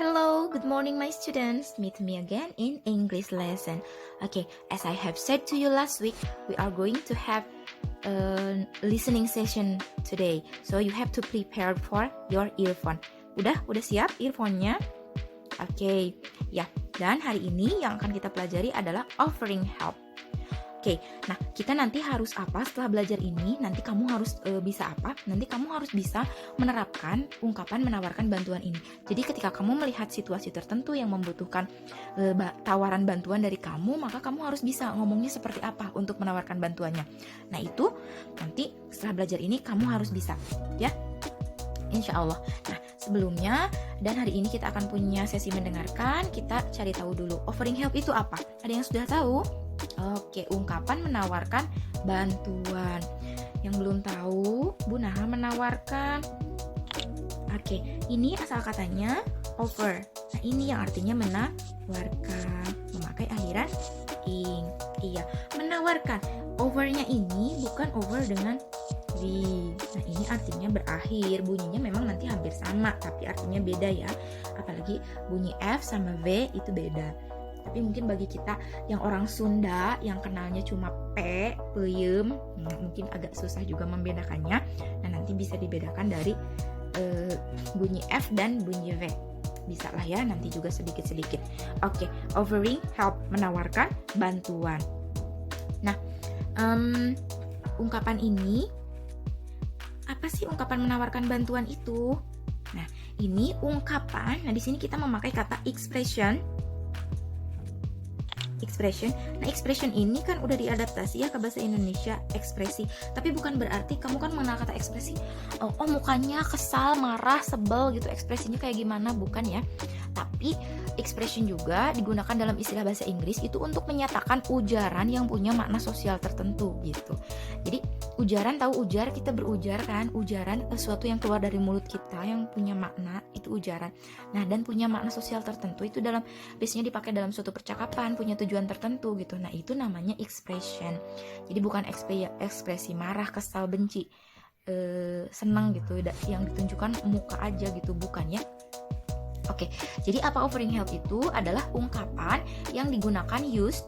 Hello, good morning my students. Meet me again in English lesson. Okay, as I have said to you last week, we are going to have a listening session today. So you have to prepare for your earphone. Udah siap earphone-nya? Okay, ya. Dan hari ini yang akan kita pelajari adalah offering help. Oke, nah kita nanti harus apa setelah belajar ini? Nanti kamu harus bisa apa? Nanti kamu harus bisa menerapkan ungkapan menawarkan bantuan ini. Jadi ketika kamu melihat situasi tertentu yang membutuhkan tawaran bantuan dari kamu, maka kamu harus bisa ngomongnya seperti apa untuk menawarkan bantuannya. Nah itu nanti setelah belajar ini kamu harus bisa, ya. Insya Allah. Nah sebelumnya dan hari ini kita akan punya sesi mendengarkan. Kita cari tahu dulu offering help itu apa. Ada yang sudah tahu? Oke, ungkapan menawarkan bantuan. Yang belum tahu, Bu Naha menawarkan. Oke, ini asal katanya offer. Nah, ini yang artinya menawarkan, memakai akhiran ing. Iya, menawarkan. Overnya ini bukan over dengan V. Nah, ini artinya berakhir. Bunyinya memang nanti hampir sama, tapi artinya beda ya. Apalagi bunyi F sama V itu beda. Tapi mungkin bagi kita yang orang Sunda yang kenalnya cuma P, peyem, mungkin agak susah juga membedakannya. Nah nanti bisa dibedakan dari bunyi F dan bunyi V. Bisa lah ya nanti juga sedikit-sedikit. Oke, offering help, menawarkan bantuan. Nah ungkapan ini apa sih ungkapan menawarkan bantuan itu? Nah ini ungkapan. Nah di sini kita memakai kata expression. Nah expression ini kan udah diadaptasi ya ke bahasa Indonesia, ekspresi. Tapi bukan berarti kamu kan mengenal kata ekspresi oh mukanya kesal, marah, sebel gitu, ekspresinya kayak gimana, bukan ya. Tapi expression juga digunakan dalam istilah bahasa Inggris itu untuk menyatakan ujaran yang punya makna sosial tertentu gitu. Jadi ujaran, tahu ujar, kita berujar kan, ujaran sesuatu yang keluar dari mulut kita yang punya makna, itu ujaran. Nah dan punya makna sosial tertentu itu biasanya dipakai dalam suatu percakapan, punya tujuan tertentu gitu. Nah itu namanya expression. Jadi bukan ekspresi marah, kesal, benci, senang gitu yang ditunjukkan muka aja gitu, bukan ya. Oke, jadi apa offering help itu adalah ungkapan yang digunakan use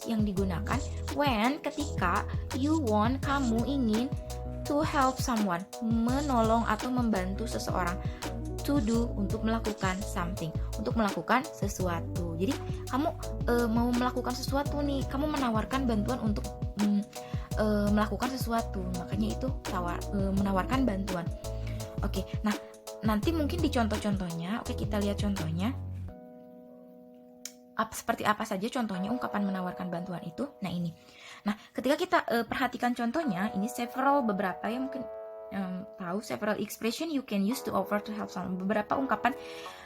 yang digunakan when, ketika you want, kamu ingin to help someone, menolong atau membantu seseorang, to do, untuk melakukan something, untuk melakukan sesuatu. Jadi kamu mau melakukan sesuatu nih, kamu menawarkan bantuan untuk melakukan sesuatu, makanya itu menawarkan bantuan. Oke, nah nanti mungkin di contoh-contohnya, oke kita lihat contohnya. Seperti apa saja contohnya ungkapan menawarkan bantuan itu? Nah ini. Nah ketika kita perhatikan contohnya, ini beberapa yang mungkin tahu several expression you can use to offer to help someone. Beberapa ungkapan,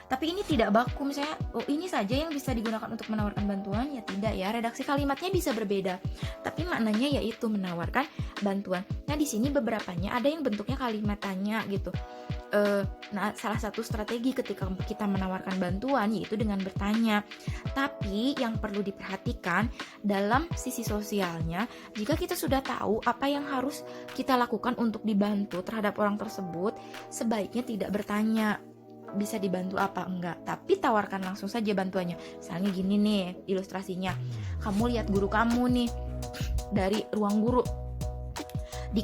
tapi ini tidak baku misalnya ini saja yang bisa digunakan untuk menawarkan bantuan, ya tidak ya. Redaksi kalimatnya bisa berbeda, tapi maknanya yaitu menawarkan bantuan. Nah di sini beberapanya ada yang bentuknya kalimat tanya gitu. Nah salah satu strategi ketika kita menawarkan bantuan yaitu dengan bertanya. Tapi yang perlu diperhatikan dalam sisi sosialnya, jika kita sudah tahu apa yang harus kita lakukan untuk dibantu terhadap orang tersebut, sebaiknya tidak bertanya bisa dibantu apa enggak, tapi tawarkan langsung saja bantuannya. Misalnya gini nih ilustrasinya, kamu lihat guru kamu nih dari ruang guru, di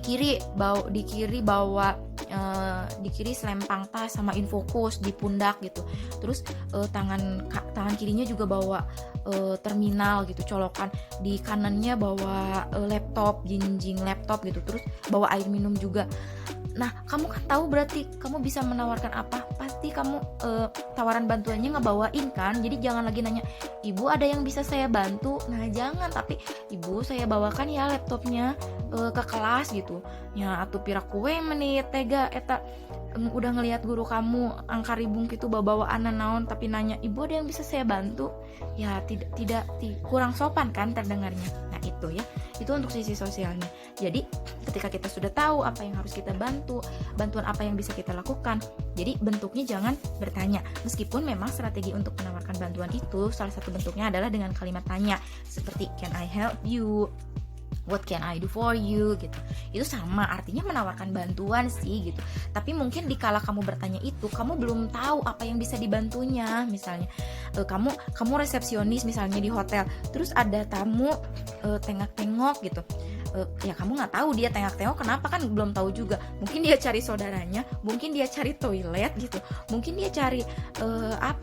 kiri selempang tas sama infokus di pundak gitu. Terus tangan kirinya juga bawa terminal gitu, colokan. Di kanannya bawa laptop, jinjing laptop gitu. Terus bawa air minum juga. Nah, kamu kan tahu berarti kamu bisa menawarkan apa? Pasti kamu tawaran bantuannya ngebawain kan. Jadi jangan lagi nanya, "Ibu ada yang bisa saya bantu?" Nah, jangan, tapi "Ibu, saya bawakan ya laptopnya ke kelas gitu." Ya, atuh pira kue menit tega eta udah ngelihat guru kamu angka ribung gitu bawa-bawaan naon tapi nanya, "Ibu ada yang bisa saya bantu?" Ya, tidak kurang sopan kan terdengarnya. Nah, itu ya. Itu untuk sisi sosialnya. Jadi ketika kita sudah tahu apa yang harus kita bantu, bantuan apa yang bisa kita lakukan, jadi bentuknya jangan bertanya. Meskipun memang strategi untuk menawarkan bantuan itu salah satu bentuknya adalah dengan kalimat tanya, seperti can I help you, what can I do for you gitu. Itu sama artinya menawarkan bantuan sih gitu. Tapi mungkin dikala kamu bertanya itu, kamu belum tahu apa yang bisa dibantunya. Misalnya kamu resepsionis misalnya di hotel, terus ada tamu tengok-tengok gitu. Ya kamu nggak tahu dia tengok-tengok kenapa, kan belum tahu juga. Mungkin dia cari saudaranya, mungkin dia cari toilet gitu, mungkin dia cari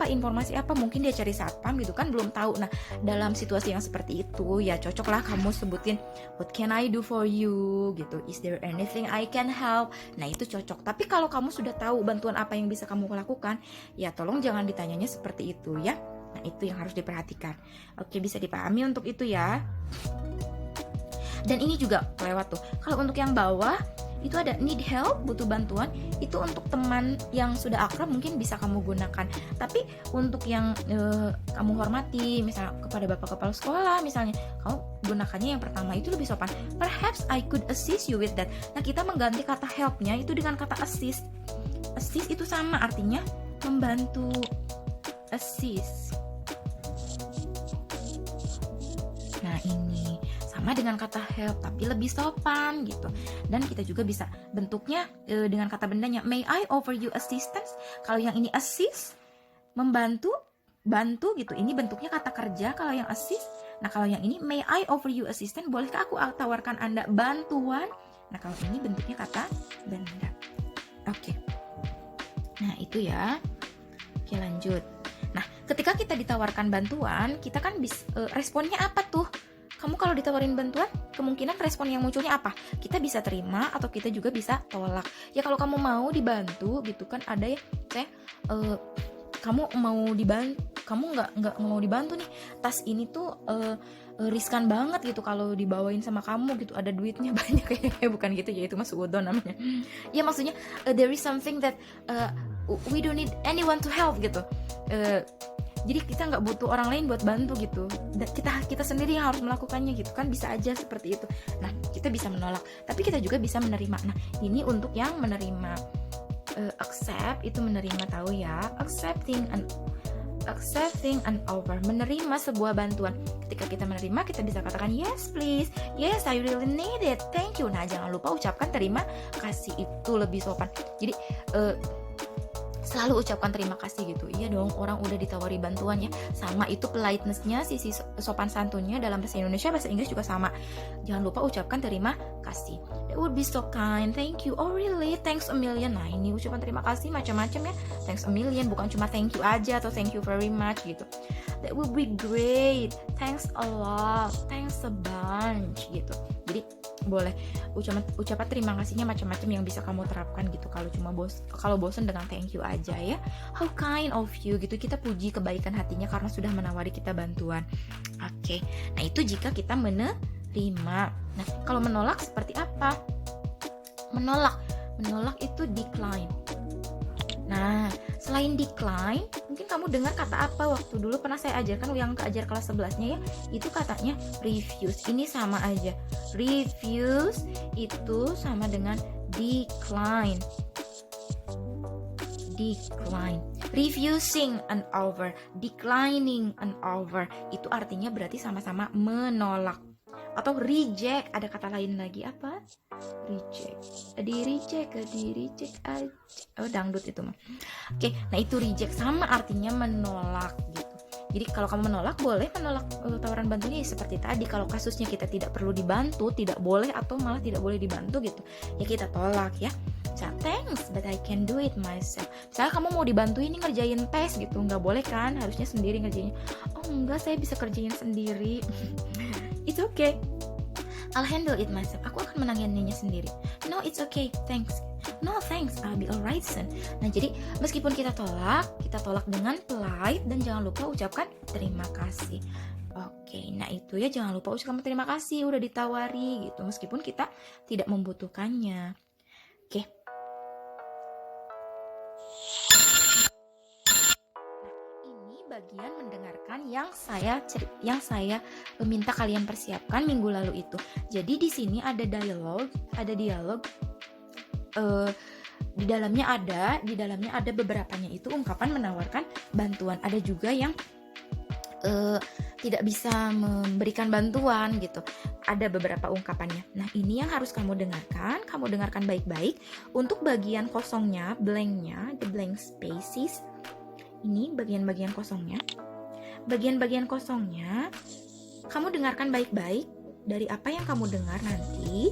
informasi apa, mungkin dia cari satpam gitu, kan belum tahu. Nah dalam situasi yang seperti itu ya cocoklah kamu sebutin what can I do for you gitu, is there anything I can help. Nah itu cocok. Tapi kalau kamu sudah tahu bantuan apa yang bisa kamu lakukan, ya tolong jangan ditanyanya seperti itu ya. Nah itu yang harus diperhatikan. Oke, bisa dipahami untuk itu ya. Dan ini juga lewat tuh. Kalau untuk yang bawah itu ada need help, butuh bantuan, itu untuk teman yang sudah akrab mungkin bisa kamu gunakan. Tapi untuk yang kamu hormati, misalnya kepada bapak kepala sekolah misalnya, kamu gunakannya yang pertama itu lebih sopan. Perhaps I could assist you with that. Nah kita mengganti kata help-nya itu dengan kata assist. Assist itu sama artinya membantu. Assist. Nah ini sama dengan kata help tapi lebih sopan gitu. Dan kita juga bisa bentuknya dengan kata bendanya. May I offer you assistance? Kalau yang ini assist, membantu, bantu gitu, ini bentuknya kata kerja kalau yang assist. Nah kalau yang ini may I offer you assistance, bolehkah aku tawarkan Anda bantuan? Nah kalau ini bentuknya kata benda. Oke. Nah itu ya. Oke lanjut. Nah ketika kita ditawarkan bantuan, kita kan responnya apa tuh? Kamu kalau ditawarin bantuan, kemungkinan respon yang munculnya apa? Kita bisa terima atau kita juga bisa tolak. Ya kalau kamu mau dibantu gitu kan ada ya, kamu mau dibantu, kamu nggak mau dibantu nih. Tas ini tuh riskan banget gitu kalau dibawain sama kamu gitu. Ada duitnya banyak kayak bukan gitu ya, itu mas udon namanya. Ya maksudnya there is something that we don't need anyone to help gitu. Jadi kita nggak butuh orang lain buat bantu gitu. Dan kita sendiri yang harus melakukannya gitu kan, bisa aja seperti itu. Nah kita bisa menolak, tapi kita juga bisa menerima. Nah ini untuk yang menerima. Accept itu menerima, tahu ya. Accepting an offer, menerima sebuah bantuan. Ketika kita menerima, kita bisa katakan yes please, yes I really need it, thank you. Nah jangan lupa ucapkan terima kasih, itu lebih sopan. Jadi selalu ucapkan terima kasih gitu. Iya dong, orang udah ditawari bantuan ya. Sama itu politeness-nya, sisi sopan santunnya dalam bahasa Indonesia, bahasa Inggris juga sama. Jangan lupa ucapkan terima kasih. That would be so kind, thank you, oh really, thanks a million. Nah ini ucapan terima kasih macam-macam ya. Thanks a million, bukan cuma thank you aja atau thank you very much gitu. That would be great, thanks a lot, thanks a bunch gitu. Jadi boleh ucapan terima kasihnya macam-macam yang bisa kamu terapkan gitu. Kalau bosan dengan thank you aja ya, how kind of you gitu, kita puji kebaikan hatinya karena sudah menawari kita bantuan. Oke. Nah itu jika kita menerima. Nah kalau menolak seperti apa? Menolak itu decline. Nah, selain decline, mungkin kamu dengar kata apa waktu dulu pernah saya ajarkan yang keajar kelas 11-nya ya, itu katanya refuse. Ini sama aja. Refuse itu sama dengan decline. Refusing an offer, declining an offer, itu artinya berarti sama-sama menolak. Atau reject, ada kata lain lagi apa? Reject aja. Oh dangdut itu mah. Oke, nah itu reject sama artinya menolak gitu. Jadi kalau kamu menolak, boleh menolak tawaran bantunya seperti tadi. Kalau kasusnya kita tidak perlu dibantu, tidak boleh atau malah tidak boleh dibantu gitu, ya kita tolak ya. Thanks, but I can do it myself. Misalnya kamu mau dibantuin nih ngerjain tes gitu, nggak boleh kan? Harusnya sendiri ngerjainnya. Oh enggak, saya bisa kerjain sendiri. It's okay, I'll handle it myself. Aku akan menanganinya sendiri. No, it's okay, thanks. No thanks, I'll be alright son. Nah jadi meskipun kita tolak dengan polite dan jangan lupa ucapkan terima kasih. Oke, nah itu ya, jangan lupa ucapkan terima kasih udah ditawari gitu meskipun kita tidak membutuhkannya. Oke. Bagian mendengarkan yang saya minta kalian persiapkan minggu lalu itu. Jadi di sini ada dialog. Di dalamnya ada beberapanya itu ungkapan menawarkan bantuan. Ada juga yang tidak bisa memberikan bantuan gitu. Ada beberapa ungkapannya. Nah, ini yang harus kamu dengarkan baik-baik. Untuk bagian kosongnya, blanknya, the blank spaces, ini bagian-bagian kosongnya. Bagian-bagian kosongnya, kamu dengarkan baik-baik. Dari apa yang kamu dengar nanti,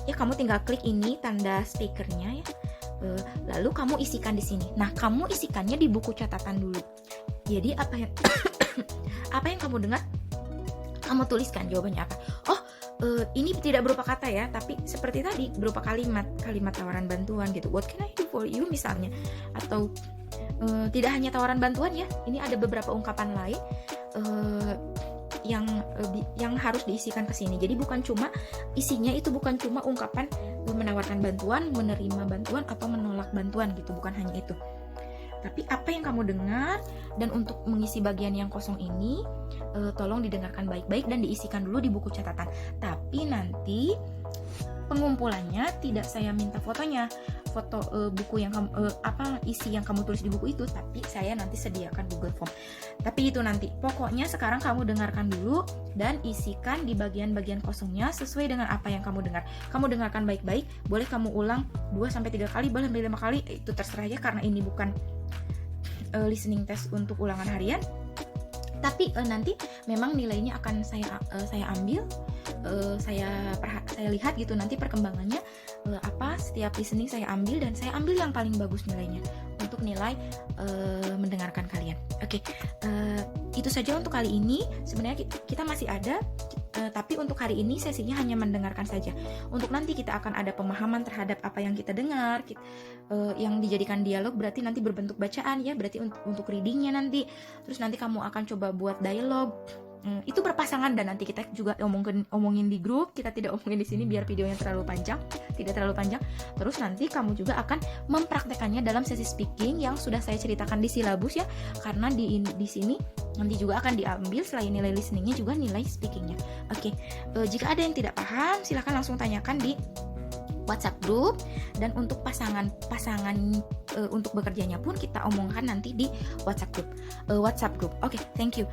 ya kamu tinggal klik ini tanda stikernya ya. Lalu kamu isikan di sini. Nah, kamu isikannya di buku catatan dulu. Jadi apa yang apa yang kamu dengar, kamu tuliskan jawabannya apa. Oh, ini tidak berupa kata ya, tapi seperti tadi berupa kalimat tawaran bantuan gitu. What can I do for you misalnya, atau tidak hanya tawaran bantuan ya. Ini ada beberapa ungkapan lain yang harus diisikan ke sini. Jadi bukan cuma isinya itu bukan cuma ungkapan menawarkan bantuan, menerima bantuan atau menolak bantuan gitu, bukan hanya itu. Tapi apa yang kamu dengar, dan untuk mengisi bagian yang kosong ini tolong didengarkan baik-baik dan diisikan dulu di buku catatan. Tapi nanti pengumpulannya tidak saya minta fotonya, foto buku yang kamu isi yang kamu tulis di buku itu, tapi saya nanti sediakan Google Form. Tapi itu nanti, pokoknya sekarang kamu dengarkan dulu dan isikan di bagian-bagian kosongnya sesuai dengan apa yang kamu dengar. Kamu dengarkan baik-baik, boleh kamu ulang 2-3 kali, boleh sampai 5 kali, itu terserah ya, karena ini bukan listening test untuk ulangan harian. Tapi nanti memang nilainya akan saya ambil, saya lihat gitu nanti perkembangannya setiap listening saya ambil, dan saya ambil yang paling bagus nilainya untuk nilai mendengarkan kalian. Oke, itu saja untuk kali ini. Sebenarnya kita masih ada, tapi untuk hari ini sesinya hanya mendengarkan saja. Untuk nanti kita akan ada pemahaman terhadap apa yang kita dengar, yang dijadikan dialog berarti nanti berbentuk bacaan ya, berarti untuk readingnya nanti. Terus nanti kamu akan coba buat dialog. Itu berpasangan, dan nanti kita juga omongin di grup. Kita tidak omongin di sini biar videonya tidak terlalu panjang. Terus nanti kamu juga akan mempraktekannya dalam sesi speaking yang sudah saya ceritakan di silabus ya, karena di sini nanti juga akan diambil selain nilai listeningnya juga nilai speakingnya. Oke, jika ada yang tidak paham silahkan langsung tanyakan di WhatsApp group, dan untuk pasangan untuk bekerjanya pun kita omongkan nanti di WhatsApp group. Oke, thank you.